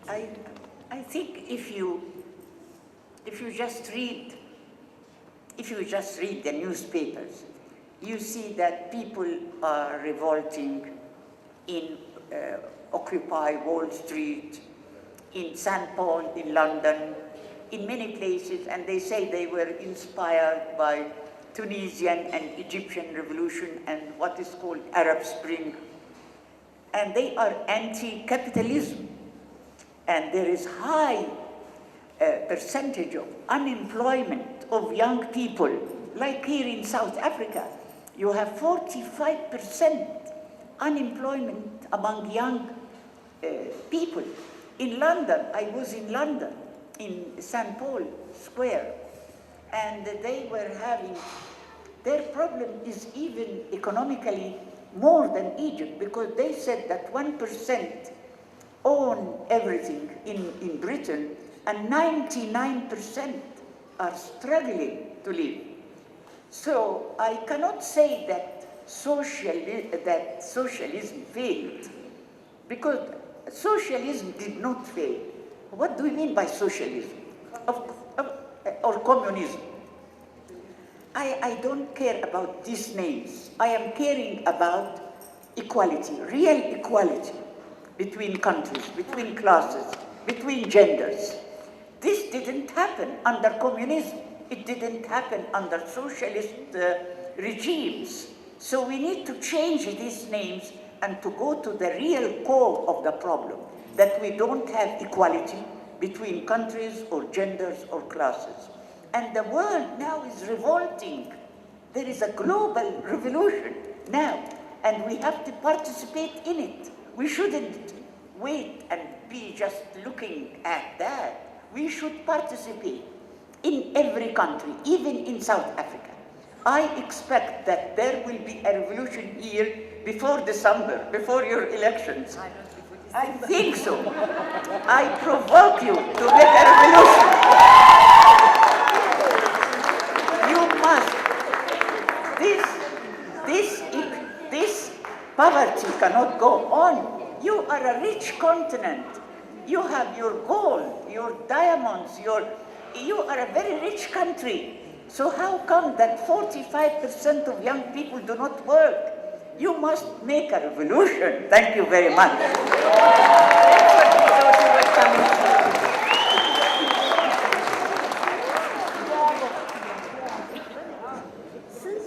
I think if you just read the newspapers, you see that people are revolting in Occupy Wall Street, in St. Paul, in London, in many places, and they say they were inspired by Tunisian and Egyptian revolution and what is called Arab Spring. And they are anti-capitalism. And there is high percentage of unemployment of young people, like here in South Africa. You have 45% unemployment among young people. In London, I was in London, in St. Paul Square, and they were having, their problem is even economically more than Egypt, because they said that 1% own everything in Britain, and 99% are struggling to live. So I cannot say that socialism failed, because socialism did not fail. What do we mean by socialism? Or communism? I don't care about these names. I am caring about equality, real equality between countries, between classes, between genders. This didn't happen under communism. It didn't happen under socialist regimes. So we need to change these names and to go to the real core of the problem, that we don't have equality between countries or genders or classes. And the world now is revolting. There is a global revolution now, and we have to participate in it. We shouldn't wait and be just looking at that. We should participate in every country, even in South Africa. I expect that there will be a revolution here before December, before your elections. I think so. I provoke you to make a revolution. You must. This poverty cannot go on. You are a rich continent. You have your gold, your diamonds, you are a very rich country. So how come that 45% of young people do not work? You must make a revolution. Thank you very much.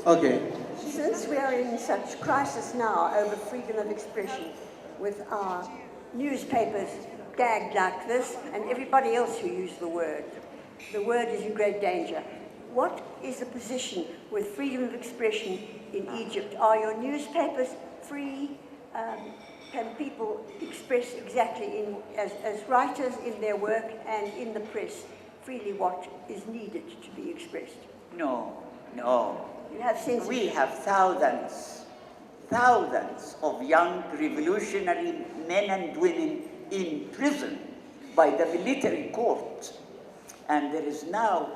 Okay. Since we are in such crisis now over freedom of expression, with our newspapers gagged like this, and everybody else who used the word is in great danger. What is the position with freedom of expression in Egypt? Are your newspapers free? Can people express exactly as writers in their work and in the press freely what is needed to be expressed? No. You have censorship. We have thousands of young revolutionary men and women in prison by the military court. And there is now,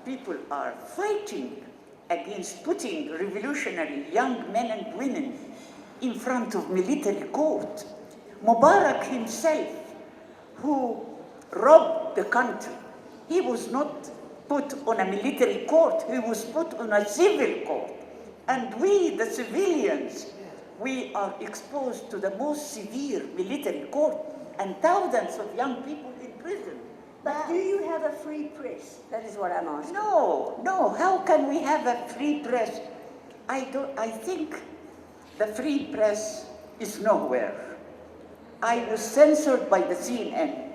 people are fighting against putting revolutionary young men and women in front of military court. Mubarak himself, who robbed the country, he was not put on a military court, he was put on a civil court. And we, the civilians, we are exposed to the most severe military court, and thousands of young people in prison. But do you have a free press? That is what I'm asking. No. How can we have a free press? I think the free press is nowhere. I was censored by the CNN.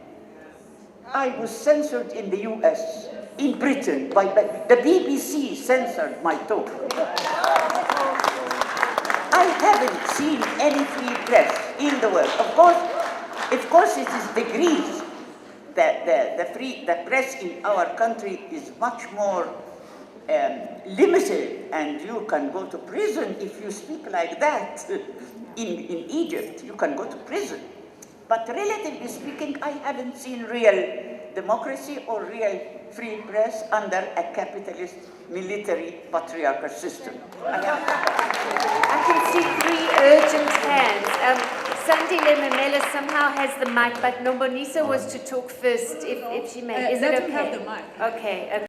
I was censored in the US, in Britain, by the BBC censored my talk. I haven't seen any free press in the world. Of course it is degrees. The press in our country is much more limited, and you can go to prison if you speak like that. In Egypt, you can go to prison. But relatively speaking, I haven't seen real democracy or real free press under a capitalist military patriarchal system. I can see three urgent hands. Sandile Mamela somehow has the mic, but Nombonisa was to talk first, if she may. Is Let it him okay? have the mic. Okay.